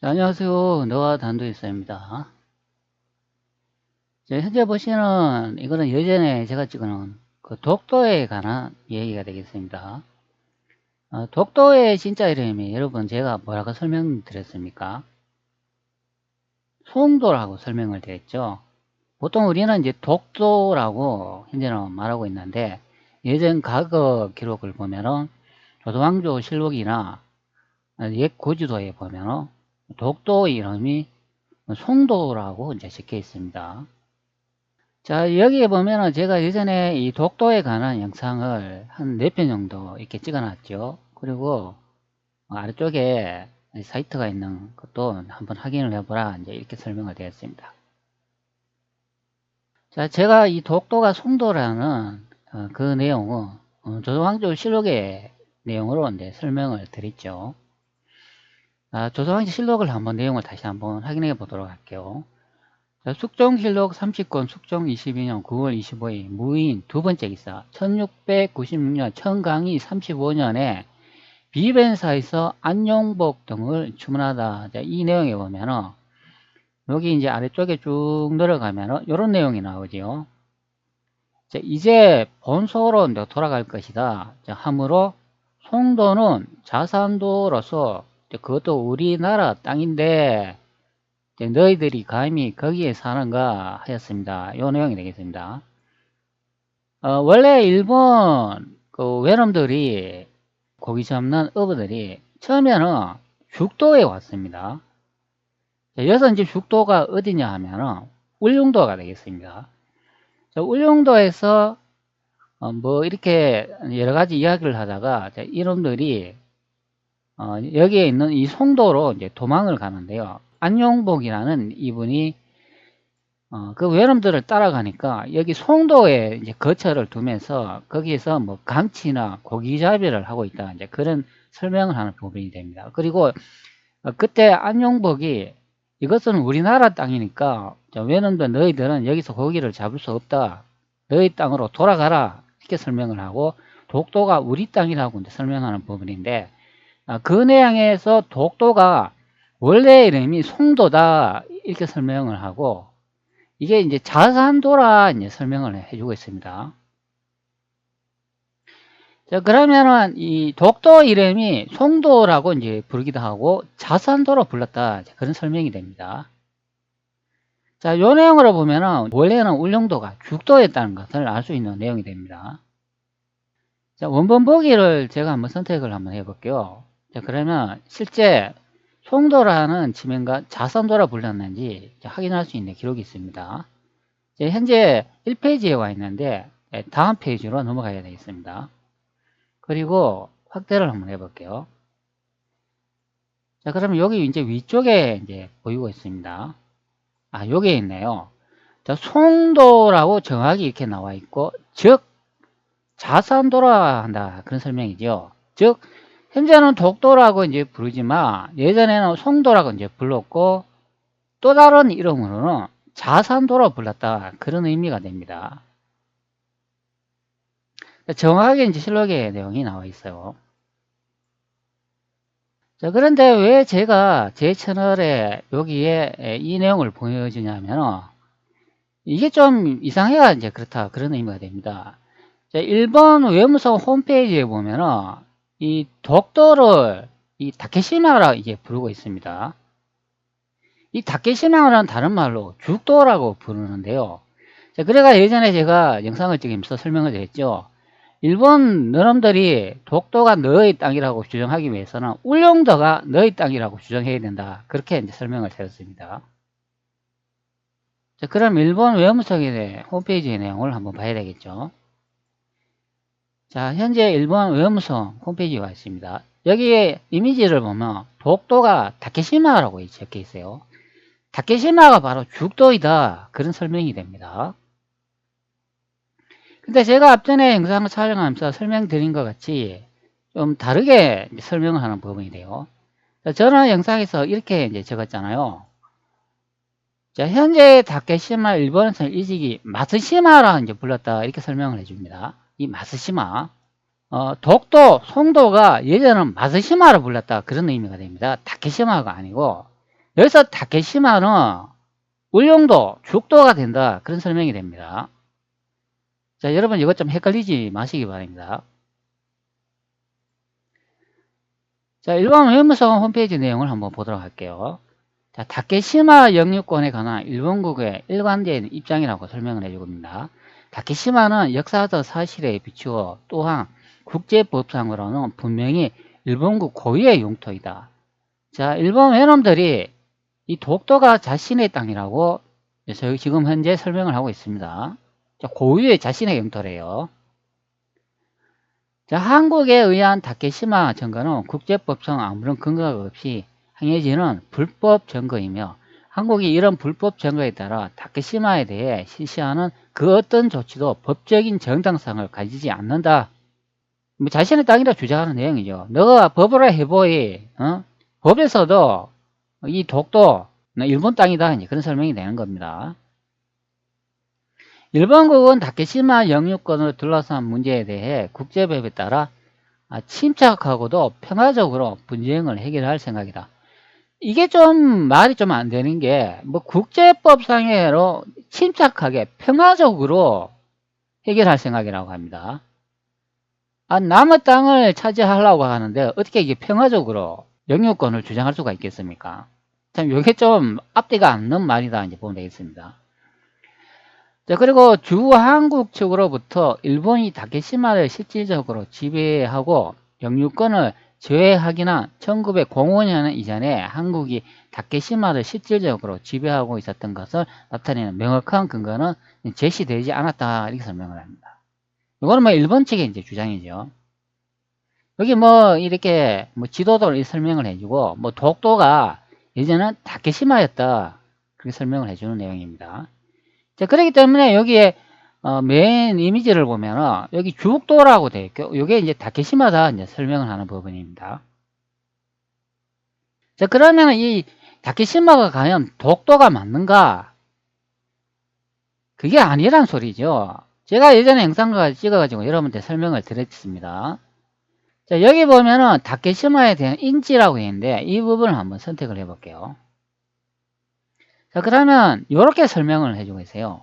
네, 안녕하세요. 너와 단도입사입니다. 현재 보시는 이거는 예전에 제가 찍어놓은 그 독도에 관한 얘기가 되겠습니다. 독도의 진짜 이름이 여러분 제가 뭐라고 설명드렸습니까? 송도라고 설명을 드렸죠. 보통 우리는 이제 독도라고 현재는 말하고 있는데 예전 과거 기록을 보면은 조선왕조 실록이나 옛 고지도에 보면은 독도 이름이 송도라고 이제 적혀 있습니다. 자, 여기에 보면은 제가 예전에 이 독도에 관한 영상을 한 4편 정도 이렇게 찍어 놨죠. 그리고 아래쪽에 사이트가 있는 것도 한번 확인을 해보라 이제 이렇게 설명을 드렸습니다. 자, 제가 이 독도가 송도라는 그 내용은 조선왕조 실록의 내용으로 이제 설명을 드렸죠. 조선왕조 실록을 한번 내용을 다시 한번 확인해 보도록 할게요. 숙종실록 30권 숙종 22년 9월 25일 무인 두 번째 기사 1696년 청강이 35년에 비변사에서 안용복 등을 주문하다. 이 내용에 보면은 여기 이제 아래쪽에 쭉 내려가면은 이런 내용이 나오지요. 이제 본소로 돌아갈 것이다. 하므로 송도는 자산도로서 그것도 우리나라 땅인데 너희들이 감히 거기에 사는가 하였습니다. 이 내용이 되겠습니다. 원래 일본 그 외놈들이 고기 잡는 어부들이 처음에는 죽도에 왔습니다. 여기서 이제 죽도가 어디냐 하면은 울릉도가 되겠습니다. 울릉도에서 뭐 이렇게 여러 가지 이야기를 하다가 이놈들이 여기에 있는 이 송도로 이제 도망을 가는데요. 안용복이라는 이분이 그 외놈들을 따라가니까 여기 송도에 이제 거처를 두면서 거기에서 뭐 감치나 고기잡이를 하고 있다. 이제 그런 설명을 하는 부분이 됩니다. 그리고 그때 안용복이 이것은 우리나라 땅이니까 외놈들 너희들은 여기서 고기를 잡을 수 없다. 너희 땅으로 돌아가라. 이렇게 설명을 하고 독도가 우리 땅이라고 이제 설명하는 부분인데 그 내용에서 독도가 원래 이름이 송도다. 이렇게 설명을 하고 이게 이제 자산도라 이제 설명을 해주고 있습니다. 자, 그러면은 이 독도 이름이 송도라고 이제 부르기도 하고 자산도로 불렀다. 그런 설명이 됩니다. 자, 요 내용으로 보면은 원래는 울릉도가 죽도였다는 것을 알 수 있는 내용이 됩니다. 자, 원본 보기를 제가 한번 선택을 한번 해볼게요. 자, 그러면 실제 송도라는 지명과 자산도라 불렀는지 확인할 수 있는 기록이 있습니다. 현재 1페이지에 와 있는데 다음 페이지로 넘어가야 되겠습니다. 그리고 확대를 한번 해볼게요. 자, 그러면 여기 이제 위쪽에 이제 보이고 있습니다. 여기에 있네요. 자, 송도라고 정확히 이렇게 나와 있고, 즉, 자산도라 한다. 그런 설명이죠. 즉, 현재는 독도라고 이제 부르지만, 예전에는 송도라고 이제 불렀고, 또 다른 이름으로는 자산도로 불렀다. 그런 의미가 됩니다. 정확하게 이제 실록의 내용이 나와 있어요. 자, 그런데 왜 제가 제 채널에 여기에 이 내용을 보여주냐면, 이게 좀 이상해야 이제 그렇다. 그런 의미가 됩니다. 자, 일본 외무성 홈페이지에 보면은, 이 독도를 이 다케시마라 이제 부르고 있습니다. 이 다케시마라는 다른 말로 죽도라고 부르는데요. 자, 그래가 예전에 제가 영상을 찍으면서 설명을 드렸죠. 일본 너놈들이 독도가 너의 땅이라고 주장하기 위해서는 울릉도가 너의 땅이라고 주장해야 된다. 그렇게 이제 설명을 드렸습니다. 자, 그럼 일본 외무성의 홈페이지의 내용을 한번 봐야 되겠죠. 자, 현재 일본 외무성 홈페이지에 와 있습니다. 여기에 이미지를 보면 독도가 다케시마라고 적혀 있어요. 다케시마가 바로 죽도이다. 그런 설명이 됩니다. 근데 제가 앞전에 영상을 촬영하면서 설명드린 것 같이 좀 다르게 설명을 하는 부분이 돼요. 저는 영상에서 이렇게 이제 적었잖아요. 자, 현재 다케시마 일본에서 일찍이 마스시마라 이제 불렀다. 이렇게 설명을 해줍니다. 이 마스시마. 독도, 송도가 예전은 마스시마로 불렀다. 그런 의미가 됩니다. 다케시마가 아니고, 여기서 다케시마는 울릉도, 죽도가 된다. 그런 설명이 됩니다. 자, 여러분 이것 좀 헷갈리지 마시기 바랍니다. 자, 일본 외무성 홈페이지 내용을 한번 보도록 할게요. 자, 다케시마 영유권에 관한 일본국의 일관된 입장이라고 설명을 해주고 있습니다. 다케시마는 역사적 사실에 비추어 또한 국제법상으로는 분명히 일본국 고유의 영토이다. 자, 일본 외놈들이 이 독도가 자신의 땅이라고 지금 현재 설명을 하고 있습니다. 자, 고유의 자신의 영토래요. 자, 한국에 의한 다케시마 증거는 국제법상 아무런 근거가 없이 행해지는 불법 증거이며 한국이 이런 불법 증거에 따라 다케시마에 대해 실시하는 그 어떤 조치도 법적인 정당성을 가지지 않는다. 뭐 자신의 땅이라 주장하는 내용이죠. 너가 법으로 해보이, 법에서도 이 독도 일본 땅이다. 그런 설명이 되는 겁니다. 일본국은 다케시마 영유권을 둘러싼 문제에 대해 국제법에 따라 침착하고도 평화적으로 분쟁을 해결할 생각이다. 이게 좀 말이 좀 안 되는 게 뭐 국제법상으로 침착하게 평화적으로 해결할 생각이라고 합니다. 남의 땅을 차지하려고 하는데 어떻게 이게 평화적으로 영유권을 주장할 수가 있겠습니까? 참 이게 좀 앞뒤가 안 맞는 말이다 이제 보면 되겠습니다. 자, 그리고 주한국 측으로부터 일본이 다케시마를 실질적으로 지배하고 영유권을 제외하기나 1905년 이전에 한국이 다케시마를 실질적으로 지배하고 있었던 것을 나타내는 명확한 근거는 제시되지 않았다. 이렇게 설명을 합니다. 이거는 뭐 일본 측의 이제 주장이죠. 여기 뭐 이렇게 뭐 지도도를 설명을 해주고 뭐 독도가 예전엔 다케시마였다. 그렇게 설명을 해주는 내용입니다. 자, 그렇기 때문에 여기에 메인 이미지를 보면은 여기 죽도라고 되어 있고 이게 이제 다케시마다 이제 설명을 하는 부분입니다. 자, 그러면 이 다케시마가 과연 독도가 맞는가? 그게 아니란 소리죠. 제가 예전에 영상을 찍어가지고 여러분한테 설명을 드렸습니다. 자, 여기 보면은 다케시마에 대한 인지라고 있는데 이 부분을 한번 선택을 해 볼게요. 자, 그러면 이렇게 설명을 해주고 있어요.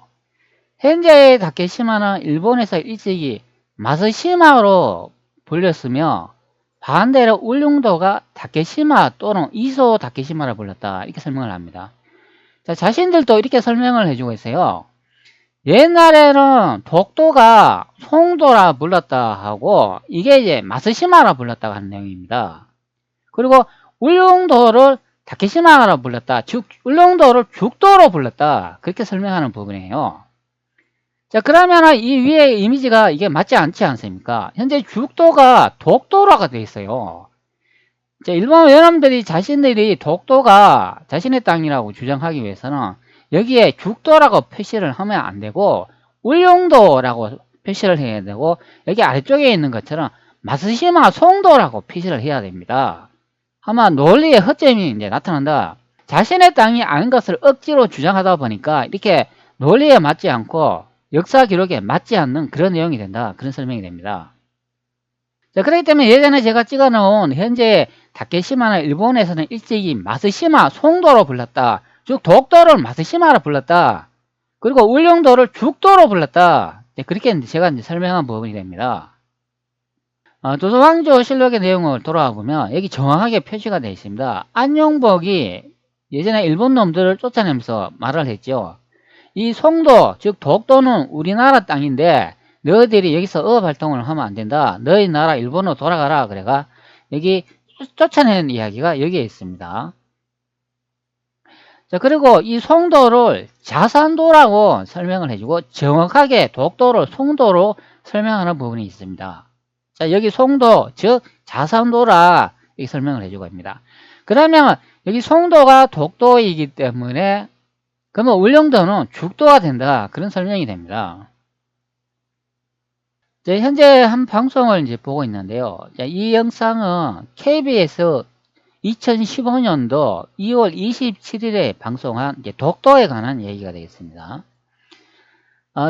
현재의 다케시마는 일본에서 일찍이 마스시마로 불렸으며 반대로 울릉도가 다케시마 또는 이소 다케시마를 불렀다. 이렇게 설명을 합니다. 자, 자신들도 이렇게 설명을 해주고 있어요. 옛날에는 독도가 송도라 불렀다 하고 이게 이제 마스시마라 불렀다고 하는 내용입니다. 그리고 울릉도를 다케시마라 불렀다. 즉 울릉도를 죽도로 불렀다. 그렇게 설명하는 부분이에요. 자, 그러면은 이 위에 이미지가 이게 맞지 않지 않습니까? 현재 죽도가 독도라가 되어 있어요. 자, 일본 여러분들이 자신들이 독도가 자신의 땅이라고 주장하기 위해서는 여기에 죽도라고 표시를 하면 안 되고 울릉도라고 표시를 해야 되고 여기 아래쪽에 있는 것처럼 마스시마 송도라고 표시를 해야 됩니다. 아마 논리의 허점이 이제 나타난다. 자신의 땅이 아닌 것을 억지로 주장하다 보니까 이렇게 논리에 맞지 않고 역사 기록에 맞지 않는 그런 내용이 된다. 그런 설명이 됩니다. 자, 그렇기 때문에 예전에 제가 찍어 놓은 현재 다케시마는 일본에서는 일찍이 마스시마 송도로 불렀다. 즉 독도를 마스시마로 불렀다. 그리고 울릉도를 죽도로 불렀다. 그렇게 제가 이제 설명한 부분이 됩니다. 조선왕조 실록의 내용을 돌아와 보면 여기 정확하게 표시가 되어 있습니다. 안용복이 예전에 일본 놈들을 쫓아내면서 말을 했죠. 이 송도, 즉 독도는 우리나라 땅인데 너희들이 여기서 어업 활동을 하면 안 된다. 너희 나라 일본으로 돌아가라. 그래가 여기 쫓아내는 이야기가 여기에 있습니다. 자, 그리고 이 송도를 자산도라고 설명을 해주고 정확하게 독도를 송도로 설명하는 부분이 있습니다. 자, 여기 송도, 즉 자산도라 이 설명을 해주고 있습니다. 그러면 여기 송도가 독도이기 때문에 그러면 울릉도는 죽도가 된다. 그런 설명이 됩니다. 현재 한 방송을 이제 보고 있는데요. 이 영상은 KBS 2015년도 2월 27일에 방송한 독도에 관한 얘기가 되겠습니다.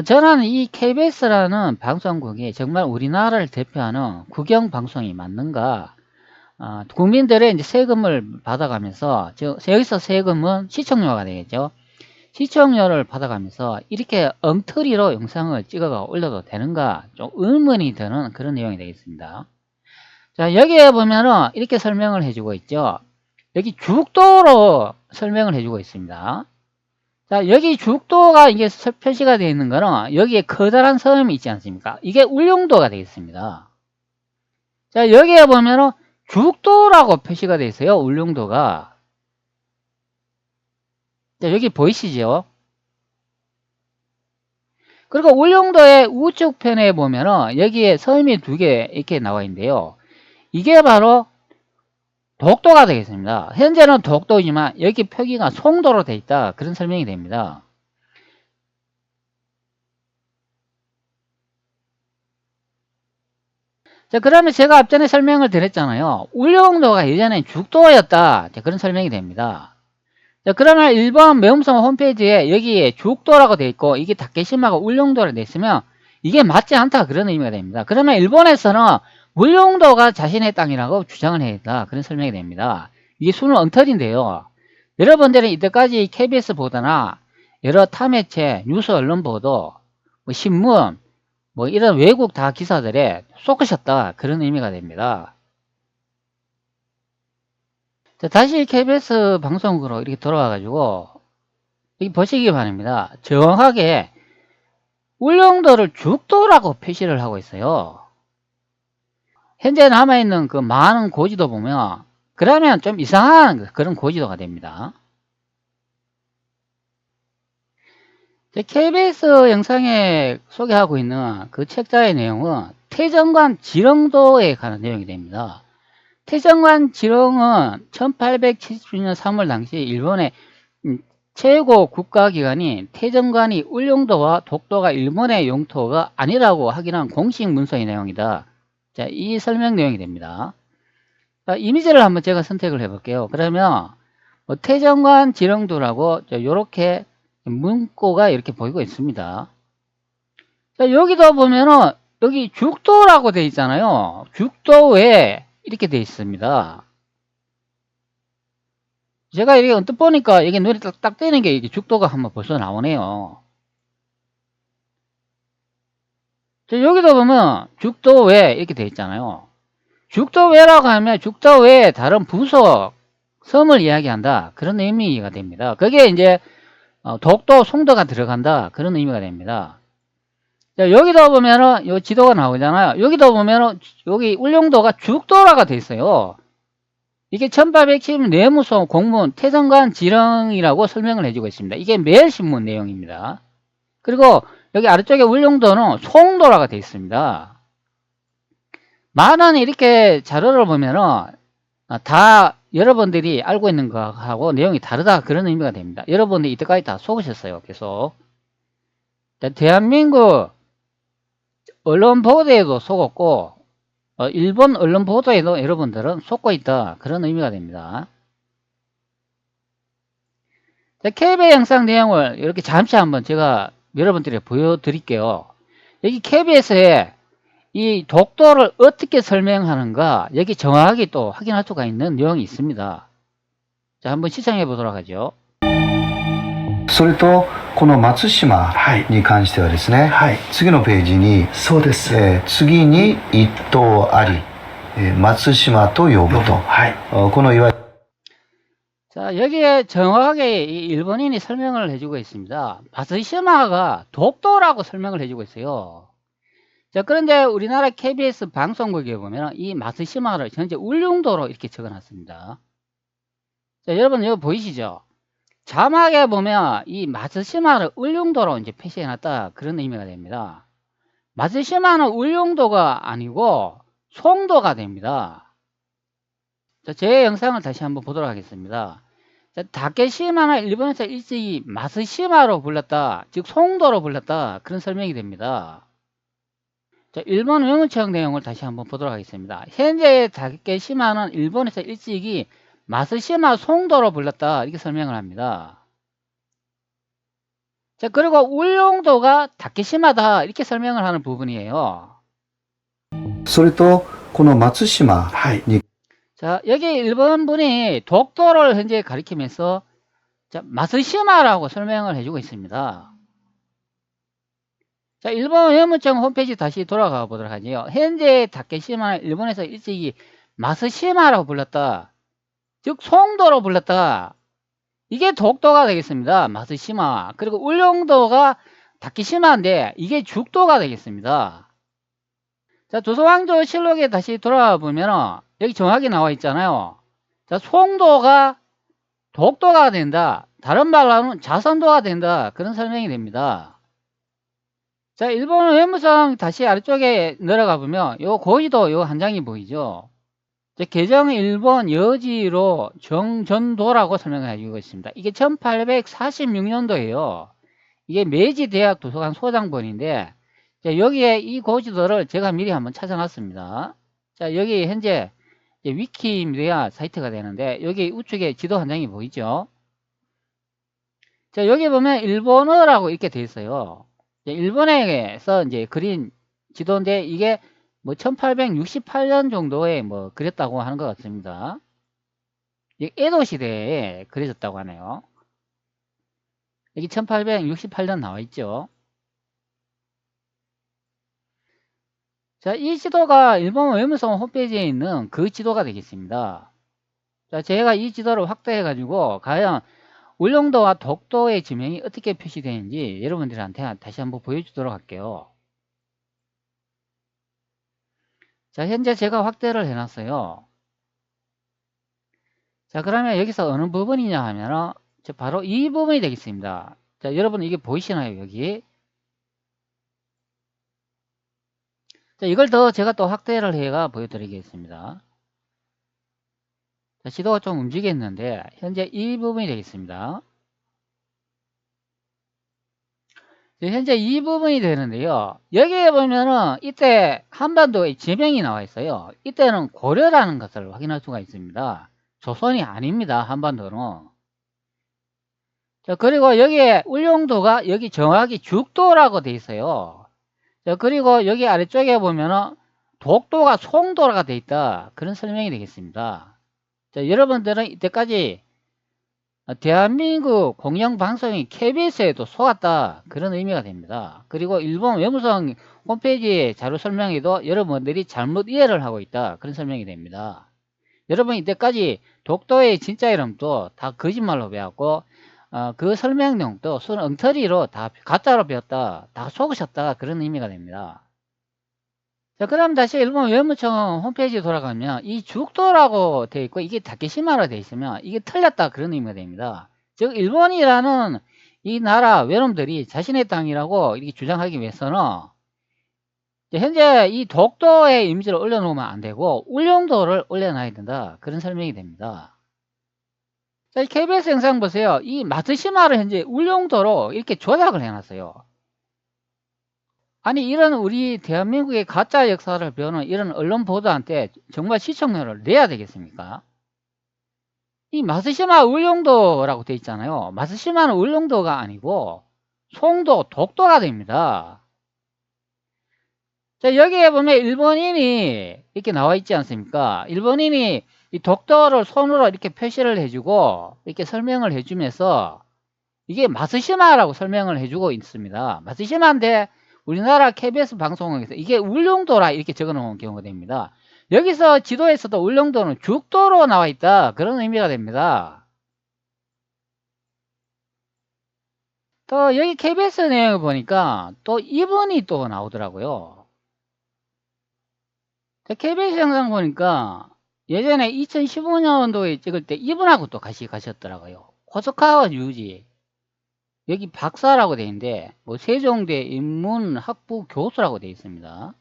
저는 이 KBS라는 방송국이 정말 우리나라를 대표하는 국영방송이 맞는가 국민들의 이제 세금을 받아가면서, 여기서 세금은 시청료가 되겠죠. 시청료를 받아가면서 이렇게 엉터리로 영상을 찍어가 올려도 되는가 좀 의문이 드는 그런 내용이 되겠습니다. 자, 여기에 보면은 이렇게 설명을 해주고 있죠. 여기 죽도로 설명을 해주고 있습니다. 자, 여기 죽도가 이게 표시가 되어 있는 거는 여기에 커다란 섬이 있지 않습니까? 이게 울릉도가 되겠습니다. 자, 여기에 보면은 죽도라고 표시가 되어 있어요. 울릉도가. 자, 여기 보이시죠? 그리고 울릉도의 우측 편에 보면은 여기에 섬이 2개 이렇게 나와 있는데요. 이게 바로 독도가 되겠습니다. 현재는 독도지만 여기 표기가 송도로 되어 있다. 그런 설명이 됩니다. 자, 그러면 제가 앞전에 설명을 드렸잖아요. 울릉도가 예전엔 죽도였다. 자, 그런 설명이 됩니다. 자, 그러면 일본 매운섬 홈페이지에 여기에 죽도라고 되어 있고 이게 다케시마가 울릉도로 되어 있으면 이게 맞지 않다. 그런 의미가 됩니다. 그러면 일본에서는 울릉도가 자신의 땅이라고 주장을 해야 된다. 그런 설명이 됩니다. 이게 수는 엉터리인데요. 여러분들은 이때까지 KBS 보도나 여러 탐매체, 뉴스 언론 보도, 뭐 신문, 뭐 이런 외국 다 기사들에 쏟으셨다. 그런 의미가 됩니다. 자, 다시 KBS 방송국으로 이렇게 돌아와가지고 여기 보시기 바랍니다. 정확하게 울릉도를 죽도라고 표시를 하고 있어요. 현재 남아있는 그 많은 고지도 보면 그러면 좀 이상한 그런 고지도가 됩니다. KBS 영상에 소개하고 있는 그 책자의 내용은 태정관 지령도에 관한 내용이 됩니다. 태정관 지령은 1870년 3월 당시 일본의 최고 국가기관인 태정관이 울릉도와 독도가 일본의 영토가 아니라고 확인한 공식 문서의 내용이다. 자, 이 설명 내용이 됩니다. 자, 이미지를 한번 제가 선택을 해볼게요. 그러면 뭐 태정관 지령도라고 이렇게 문구가 이렇게 보이고 있습니다. 자, 여기도 보면은 여기 죽도라고 되어 있잖아요. 죽도에 이렇게 되어 있습니다. 제가 이게 언뜻 보니까 이게 눈에 딱 띄는 게 이게 죽도가 한번 벌써 나오네요. 자, 여기도 보면 죽도외 이렇게 되어 있잖아요. 죽도외라고 하면 죽도외에 다른 부속 섬을 이야기한다. 그런 의미가 됩니다. 그게 이제 독도, 송도가 들어간다. 그런 의미가 됩니다. 자, 여기도 보면은 요 지도가 나오잖아요. 여기도 보면은 여기 울릉도가 죽도라가 돼 있어요. 이게 1810 내무소 공문 태정관 지령이라고 설명을 해주고 있습니다. 이게 매일신문 내용입니다. 그리고 여기 아래쪽에 울릉도는 송도라가 되어 있습니다. 많은 이렇게 자료를 보면은 다 여러분들이 알고 있는 거하고 내용이 다르다. 그런 의미가 됩니다. 여러분들이 이때까지 다 속으셨어요. 계속. 대한민국 언론 보도에도 속았고 일본 언론 보도에도 여러분들은 속고 있다. 그런 의미가 됩니다. KBS 영상 내용을 이렇게 잠시 한번 제가 여러분들에게 보여드릴게요. 여기 KBS에 이 독도를 어떻게 설명하는가 여기 정확하게 또 확인할 수가 있는 내용이 있습니다. 자, 한번 시청해 보도록 하죠. それとこの松島に関してはですね、次のページにそうです、次に一島あり、松島と呼ぶと、このいわゆる 자, 여기에 정확하게 이 일본인이 설명을 해주고 있습니다. 마츠시마가 독도라고 설명을 해주고 있어요. 자, 그런데 우리나라 KBS 방송국에 보면 이 마츠시마를 현재 울릉도로 이렇게 적어놨습니다. 자, 여러분 여기 보이시죠? 자막에 보면 이 마츠시마를 울릉도로 이제 표시해놨다. 그런 의미가 됩니다. 마츠시마는 울릉도가 아니고 송도가 됩니다. 자, 제 영상을 다시 한번 보도록 하겠습니다. 자, 다케시마는 일본에서 일찍이 마츠시마로 불렀다. 즉 송도로 불렀다. 그런 설명이 됩니다. 자, 일본 외무청 내용을 다시 한번 보도록 하겠습니다. 현재 다케시마는 일본에서 일찍이 마츠시마 송도로 불렀다. 이렇게 설명을 합니다. 자, 그리고 울릉도가 다케시마다. 이렇게 설명을 하는 부분이에요. それとこの松島に 자, 여기 일본 분이 독도를 현재 가리키면서 자, 마쓰시마라고 설명을 해주고 있습니다. 자, 일본 외무청 홈페이지 다시 돌아가 보도록 하죠. 현재 다케시마는 일본에서 일찍이 마쓰시마라고 불렀다. 즉 송도로 불렀다. 이게 독도가 되겠습니다. 마쓰시마. 그리고 울릉도가 다케시마인데 이게 죽도가 되겠습니다. 자, 조선왕조 실록에 다시 돌아와 보면 여기 정확히 나와 있잖아요. 자, 송도가 독도가 된다. 다른 말로 하면 자선도가 된다. 그런 설명이 됩니다. 자, 일본 외무성 다시 아래쪽에 내려가 보면 요 고지도 요 한 장이 보이죠. 개정 일본 여지로 정전도라고 설명을 해주고 있습니다. 이게 1846년도에요. 이게 메이지 대학 도서관 소장본인데 여기에 이 고지도를 제가 미리 한번 찾아놨습니다. 자, 여기 현재 위키미디어 사이트가 되는데 여기 우측에 지도 한 장이 보이죠. 자, 여기 보면 일본어라고 이렇게 되어 있어요. 일본에서 이제 그린 지도인데 이게 뭐 1868년 정도에 뭐 그렸다고 하는 것 같습니다. 에도 시대에 그려졌다고 하네요. 여기 1868년 나와 있죠. 자, 이 지도가 일본 외무성 홈페이지에 있는 그 지도가 되겠습니다. 자, 제가 이 지도를 확대해 가지고 과연 울릉도와 독도의 지명이 어떻게 표시되는지 여러분들한테 다시 한번 보여주도록 할게요. 자, 현재 제가 확대를 해놨어요. 자, 그러면 여기서 어느 부분이냐 하면은 바로 이 부분이 되겠습니다. 자, 여러분 이게 보이시나요? 여기. 자, 이걸 더 제가 또 확대를 해가 보여드리겠습니다. 자, 지도가 좀 움직였는데 현재 이 부분이 되겠습니다. 현재 이 부분이 되는데요. 여기에 보면은 이때 한반도의 지명이 나와 있어요. 이때는 고려라는 것을 확인할 수가 있습니다. 조선이 아닙니다. 한반도는. 자, 그리고 여기에 울릉도가 여기 정확히 죽도라고 돼 있어요. 자, 그리고 여기 아래쪽에 보면은 독도가 송도가 돼 있다. 그런 설명이 되겠습니다. 자, 여러분들은 이때까지 대한민국 공영방송인 KBS에도 속았다. 그런 의미가 됩니다. 그리고 일본 외무성 홈페이지 자료 설명에도 여러분들이 잘못 이해를 하고 있다. 그런 설명이 됩니다. 여러분 이때까지 독도의 진짜 이름도 다 거짓말로 배웠고 그 설명 내용도 순 엉터리로 다 가짜로 배웠다. 다 속으셨다. 그런 의미가 됩니다. 자, 그럼 다시 일본 외무청 홈페이지에 돌아가면 이 죽도라고 되어 있고 이게 다케시마로 되어 있으면 이게 틀렸다. 그런 의미가 됩니다. 즉 일본이라는 이 나라 외놈들이 자신의 땅이라고 이렇게 주장하기 위해서는 현재 이 독도의 이미지를 올려놓으면 안 되고 울릉도를 올려놔야 된다. 그런 설명이 됩니다. 자, KBS 영상 보세요. 이 마츠시마를 현재 울릉도로 이렇게 조작을 해놨어요. 아니 이런 우리 대한민국의 가짜 역사를 배우는 이런 언론 보도한테 정말 시청료를 내야 되겠습니까? 이 마쓰시마 울릉도라고 되어 있잖아요. 마쓰시마는 울릉도가 아니고 송도, 독도가 됩니다. 자, 여기에 보면 일본인이 이렇게 나와 있지 않습니까? 일본인이 이 독도를 손으로 이렇게 표시를 해주고 이렇게 설명을 해주면서 이게 마쓰시마라고 설명을 해주고 있습니다. 마쓰시마인데 우리나라 KBS 방송국에서 이게 울릉도라 이렇게 적어 놓은 경우가 됩니다. 여기서 지도에서도 울릉도는 죽도로 나와 있다. 그런 의미가 됩니다. 또 여기 KBS 내용을 보니까 또 이분이 또 나오더라고요. KBS 영상 보니까 예전에 2015년도에 찍을 때 이분하고 또 같이 가셨더라고요. 호소카와 유지. 여기 박사라고 되어 있는데 뭐 세종대 인문학부 교수라고 되어 있습니다.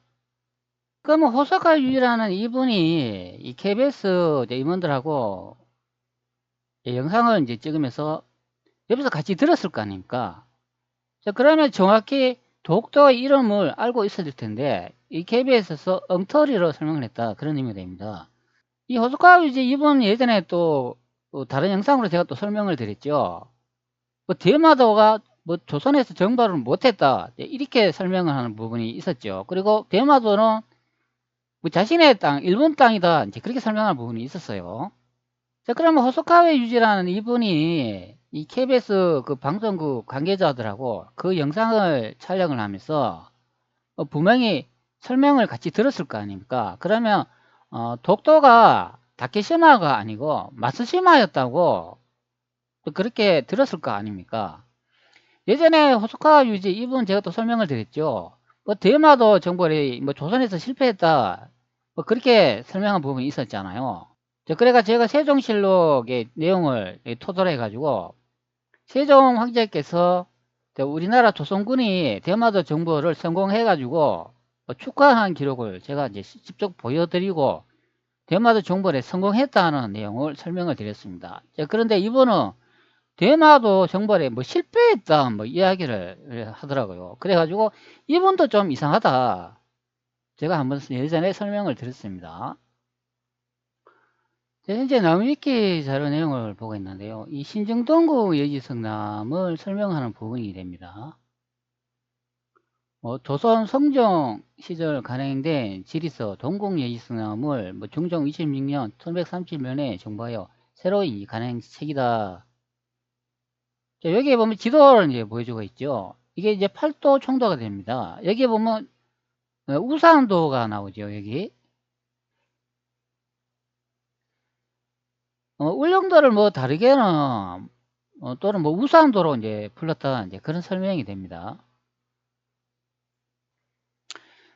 그러면 호소카 유지라는 이분이 이 KBS 임원들하고 영상을 이제 찍으면서 옆에서 같이 들었을 거 아닙니까? 자, 그러면 정확히 독도의 이름을 알고 있었을 텐데 이 KBS에서 엉터리로 설명을 했다. 그런 의미가 됩니다. 이 호소카 유지 이분 예전에 또 다른 영상으로 제가 또 설명을 드렸죠. 뭐 대마도가 뭐 조선에서 정발을 못했다 이렇게 설명을 하는 부분이 있었죠. 그리고 대마도는 뭐 자신의 땅, 일본 땅이다. 이제 그렇게 설명할 부분이 있었어요. 자, 그러면 호소카와 유지라는 이분이 이 KBS 그 방송국 관계자들하고 그 영상을 촬영을 하면서 분명히 설명을 같이 들었을 거 아닙니까? 그러면 독도가 다케시마가 아니고 마츠시마였다고 또 그렇게 들었을 거 아닙니까? 예전에 호소카와 유지 이분 제가 또 설명을 드렸죠. 뭐 대마도 정벌이 뭐 조선에서 실패했다. 뭐 그렇게 설명한 부분이 있었잖아요. 그래가 제가 세종실록의 내용을 토대로 해가지고 세종 황제께서 우리나라 조선군이 대마도 정벌을 성공해가지고 축하한 기록을 제가 이제 직접 보여드리고 대마도 정벌에 성공했다는 내용을 설명을 드렸습니다. 그런데 이분은 대마도 정벌에 뭐 실패했다 뭐 이야기를 하더라고요. 그래가지고 이분도 좀 이상하다. 제가 한번 예전에 설명을 드렸습니다. 현재 나무위키 자료 내용을 보고 있는데요. 이 신정동구 예지성남을 설명하는 부분이 됩니다. 조선 성종 시절 간행된 지리서 동국예지성남을 중종 26년 1130년에 정부하여 새로운 이 간행책이다. 자, 여기에 보면 지도를 이제 보여주고 있죠. 이게 이제 팔도 총도가 됩니다. 여기에 보면 우산도가 나오죠. 여기. 울릉도를 뭐 다르게는 또는 뭐 우산도로 이제 불렀다 이제 그런 설명이 됩니다.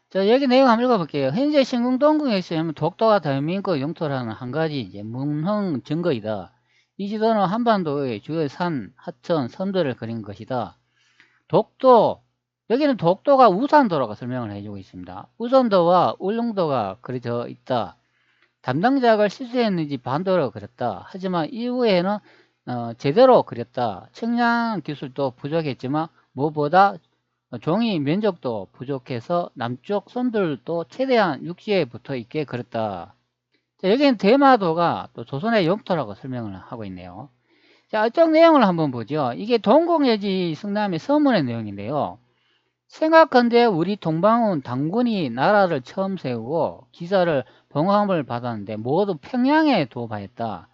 자, 여기 내용 한번 읽어볼게요. 현재 신궁동궁에서 독도가 대한민국 영토라는 한 가지 이제 문헌 증거이다. 이 지도는 한반도의 주요 산, 하천, 섬들을 그린 것이다. 독도, 여기는 독도가 우산도라고 설명을 해주고 있습니다. 우산도와 울릉도가 그려져 있다. 담당자가 실수했는지 반도로 그렸다. 하지만 이후에는 제대로 그렸다. 측량 기술도 부족했지만 무엇보다 종이 면적도 부족해서 남쪽 선들도 최대한 육지에 붙어 있게 그렸다. 자, 여기는 대마도가 또 조선의 영토라고 설명을 하고 있네요. 자, 이쪽 내용을 한번 보죠. 이게 동국예지 성남의 서문의 내용인데요. 생각한데 우리 동방은 당군이 나라를 처음 세우고 기사를 봉함을 받았는데 모두 평양에 도읍하였다.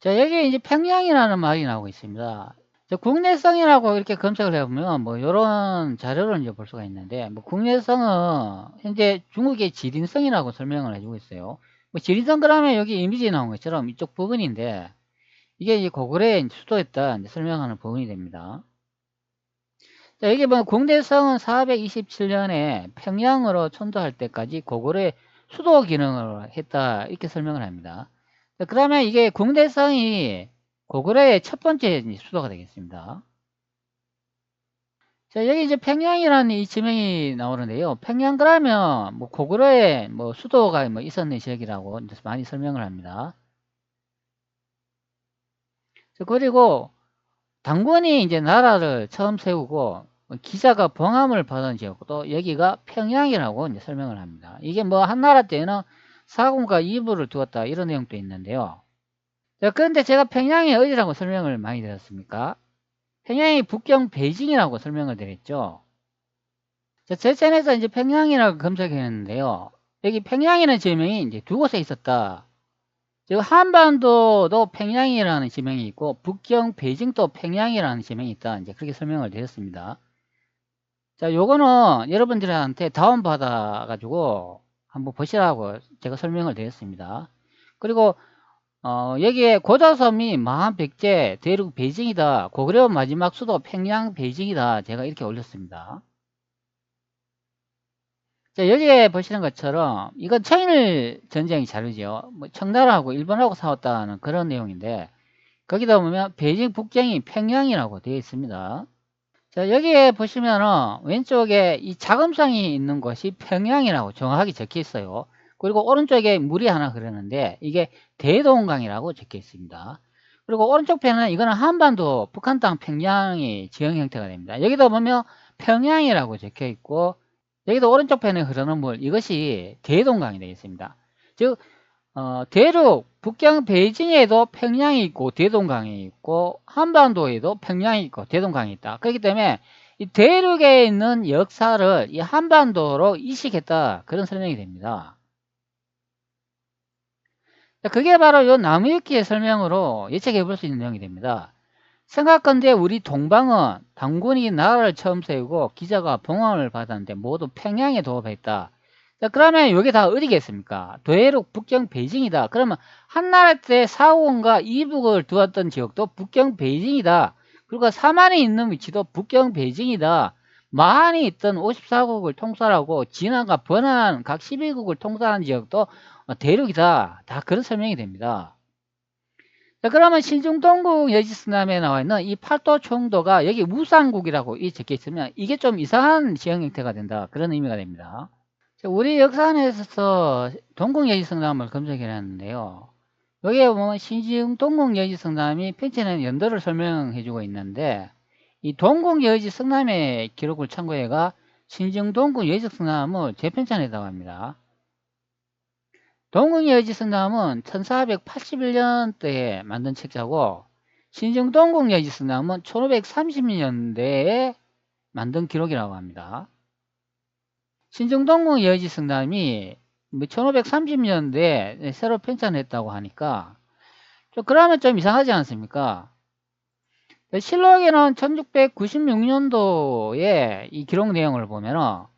자, 여기 이제 평양이라는 말이 나오고 있습니다. 자, 국내성이라고 이렇게 검색을 해보면 뭐 이런 자료를 이제 볼 수가 있는데 뭐 국내성은 현재 중국의 지린성이라고 설명을 해주고 있어요. 뭐 지린성 그러면 여기 이미지 나온 것처럼 이쪽 부분인데 이게 이제 고구려의 수도였다 이제 설명하는 부분이 됩니다. 자, 여기 보면 국내성은 427년에 평양으로 천도할 때까지 고구려의 수도 기능을 했다 이렇게 설명을 합니다. 자, 그러면 이게 국내성이 고구려의 첫 번째 수도가 되겠습니다. 자, 여기 이제 평양이라는 이 지명이 나오는데요. 평양 그러면 뭐 고구려의 뭐 수도가 뭐 있었는 지역이라고 이제 많이 설명을 합니다. 자, 그리고 당군이 이제 나라를 처음 세우고 기사가 봉함을 받은 지역도 여기가 평양이라고 이제 설명을 합니다. 이게 뭐 한나라 때는 사군과 이부를 두었다 이런 내용도 있는데요. 자, 그런데 제가 평양이 어디라고 설명을 많이 드렸습니까? 평양이 북경 베이징이라고 설명을 드렸죠. 자, 제 채널에서 이제 평양이라고 검색했는데요. 여기 평양이라는 지명이 이제 두 곳에 있었다. 지금 한반도도 평양이라는 지명이 있고 북경 베이징도 평양이라는 지명이 있다. 이제 그렇게 설명을 드렸습니다. 자, 요거는 여러분들한테 다운받아 가지고 한번 보시라고 제가 설명을 드렸습니다. 그리고 여기에 고자섬이 마한백제 대륙 베이징이다. 고구려 마지막 수도 평양 베이징이다. 제가 이렇게 올렸습니다. 자, 여기에 보시는 것처럼 이건 청일 전쟁이 자료죠. 뭐 청나라하고 일본하고 싸웠다는 그런 내용인데 거기다 보면 베이징 북경이 평양이라고 되어 있습니다. 자, 여기에 보시면은 왼쪽에 이 자금성이 있는 곳이 평양이라고 정확하게 적혀 있어요. 그리고 오른쪽에 물이 하나 흐르는데 이게 대동강이라고 적혀 있습니다. 그리고 오른쪽 편은 이거는 한반도 북한 땅 평양이 지형 형태가 됩니다. 여기다 보면 평양이라고 적혀 있고 여기도 오른쪽 편에 흐르는 물 이것이 대동강이 되겠습니다. 즉 대륙 북경 베이징에도 평양이 있고 대동강이 있고 한반도에도 평양이 있고 대동강이 있다. 그렇기 때문에 이 대륙에 있는 역사를 이 한반도로 이식했다. 그런 설명이 됩니다. 그게 바로 이 나무위키의 설명으로 예측해 볼 수 있는 내용이 됩니다. 생각건대 우리 동방은 당군이 나라를 처음 세우고 기자가 봉헌을 받았는데 모두 평양에 도읍했다. 자, 그러면 이게 다 어디겠습니까? 대륙 북경 베이징이다. 그러면 한나라 때 사원과 이북을 두었던 지역도 북경 베이징이다. 그리고 사만이 있는 위치도 북경 베이징이다. 마한이 있던 54국을 통솔하고 진안과 번안 각 12국을 통솔하는 지역도 대륙이다. 다 그런 설명이 됩니다. 자, 그러면 신중동국 여지스남에 나와 있는 이 팔도 총도가 여기 우상국이라고 적혀 있으면 이게 좀 이상한 지형 형태가 된다. 그런 의미가 됩니다. 자, 우리 역사안에서 동국 여지성남을 검색해 놨는데요. 여기에 보면 신중동국 여지성남이 펼쳐낸 연도를 설명해 주고 있는데 이 동국 여지성남의 기록을 참고해가 신중동국 여지성남을 재편찬했다고 합니다. 동국여지성남은 1481년대에 만든 책자고 신중동국여지성남은 1530년대에 만든 기록이라고 합니다. 신중동국여지성남이 1530년대에 새로 편찬했다고 하니까 그러면 좀 이상하지 않습니까? 실록에는 1696년도에 이 기록 내용을 보면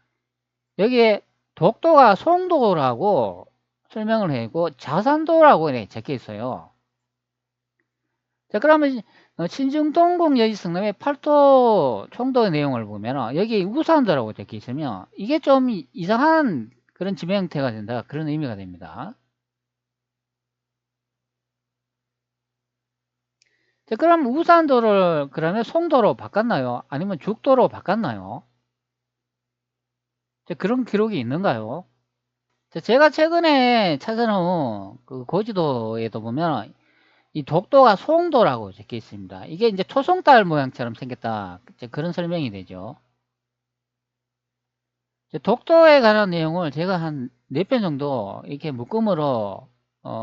여기에 독도가 송도라고 설명을 해고 자산도라고 적혀 있어요. 자, 그러면 신중동국 여지성남의 팔도 총도의 내용을 보면 여기 우산도라고 적혀 있으면 이게 좀 이상한 그런 지명 형태가 된다. 그런 의미가 됩니다. 자, 그럼 우산도를 그러면 송도로 바꿨나요? 아니면 죽도로 바꿨나요? 자, 그런 기록이 있는가요? 제가 최근에 찾아놓은 그 고지도에도 보면 이 독도가 송도라고 적혀 있습니다. 이게 이제 토송달 모양처럼 생겼다. 그런 설명이 되죠. 독도에 관한 내용을 제가 한 4편 정도 이렇게 묶음으로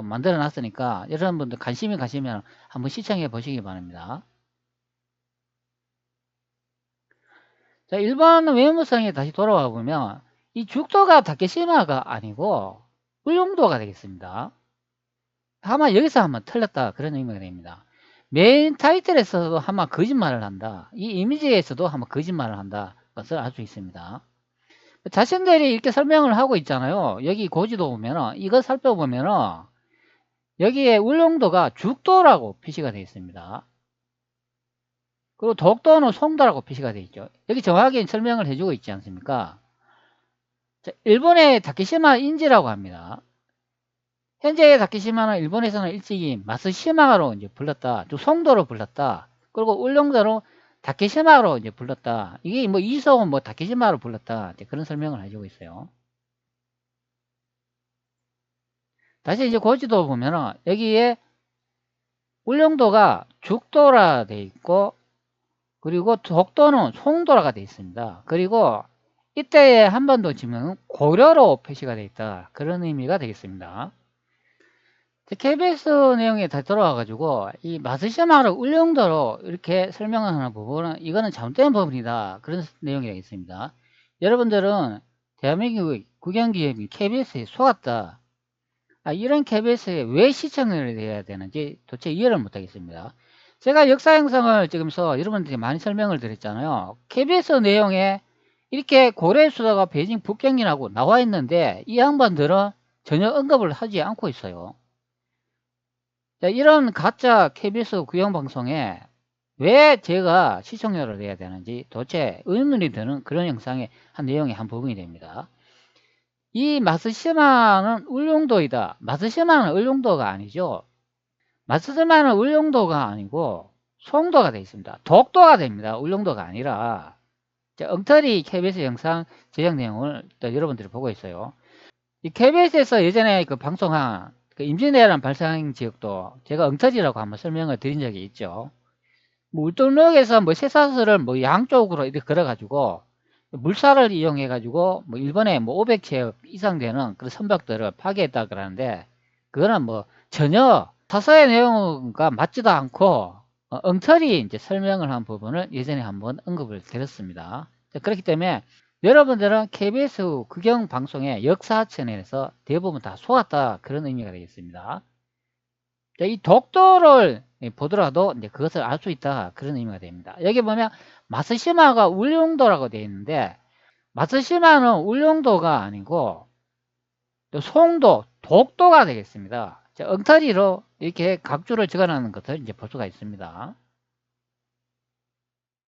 만들어 놨으니까 여러분들 관심이 가시면 한번 시청해 보시기 바랍니다. 자, 일반 외무성에 다시 돌아와 보면 이 죽도가 다케시마가 아니고 울릉도가 되겠습니다. 아마 여기서 한번 틀렸다 그런 의미가 됩니다. 메인 타이틀에서도 아마 거짓말을 한다. 이 이미지에서도 아마 거짓말을 한다. 것을 알 수 있습니다. 자신들이 이렇게 설명을 하고 있잖아요. 여기 고지도 보면 이거 살펴보면 여기에 울릉도가 죽도라고 표시가 되어 있습니다. 그리고 독도는 송도라고 표시가 되어 있죠. 여기 정확히 설명을 해주고 있지 않습니까? 자, 일본의 다케시마 인지라고 합니다. 현재 다케시마는 일본에서는 일찍이 마스시마로 이제 불렀다. 또 송도로 불렀다. 그리고 울릉도로 다케시마로 이제 불렀다. 이게 뭐 이성은 뭐 다케시마로 불렀다. 그런 설명을 해주고 있어요. 다시 이제 고지도 보면은 여기에 울릉도가 죽도라 돼 있고 그리고 독도는 송도라가 돼 있습니다. 그리고 이때의 한반도 지명은 고려로 표시가 되어 있다. 그런 의미가 되겠습니다. KBS 내용에 다 들어와가지고 이 마스시마를 울릉도로 이렇게 설명하는 부분은 이거는 잘못된 부분이다. 그런 내용이 되겠습니다. 여러분들은 대한민국 국영기업인 KBS에 속았다. 이런 KBS에 왜 시청을 해야 되는지 도대체 이해를 못하겠습니다. 제가 역사 형성을 지금서 여러분들이 많이 설명을 드렸잖아요. KBS 내용에 이렇게 고려의 수도가 베이징 북경이라고 나와 있는데 이 양반들은 전혀 언급을 하지 않고 있어요. 자, 이런 가짜 KBS 구형방송에 왜 제가 시청료를 내야 되는지 도대체 의문이 드는 그런 영상의 한 내용의 한 부분이 됩니다. 이 마스시마는 울릉도이다. 마스시마는 울릉도가 아니죠. 마스시마는 울릉도가 아니고 송도가 되어 있습니다. 독도가 됩니다. 울릉도가 아니라. 자, 엉터리 KBS 영상 제작 내용을 또 여러분들이 보고 있어요. 이 KBS에서 예전에 그 방송한 그 임진왜란 발생 지역도 제가 엉터리라고 한번 설명을 드린 적이 있죠. 뭐 울릉도에서 뭐 쇠사슬을 뭐 양쪽으로 이렇게 걸어가지고 물살을 이용해가지고 뭐 일본에 뭐 500채 이상 되는 그런 선박들을 파괴했다 그러는데 그거는 뭐 전혀 사서의 내용과 맞지도 않고 엉터리 이제 설명을 한 부분을 예전에 한번 언급을 드렸습니다. 자, 그렇기 때문에 여러분들은 KBS 국영 방송의 역사 채널에서 대부분 다 속았다, 그런 의미가 되겠습니다. 자, 이 독도를 보더라도 이제 그것을 알 수 있다, 그런 의미가 됩니다. 여기 보면 마쓰시마가 울릉도라고 되어 있는데, 마쓰시마는 울릉도가 아니고 또 송도, 독도가 되겠습니다. 자, 엉터리로 이렇게 각주를 적어놓는 것을 이제 볼 수가 있습니다.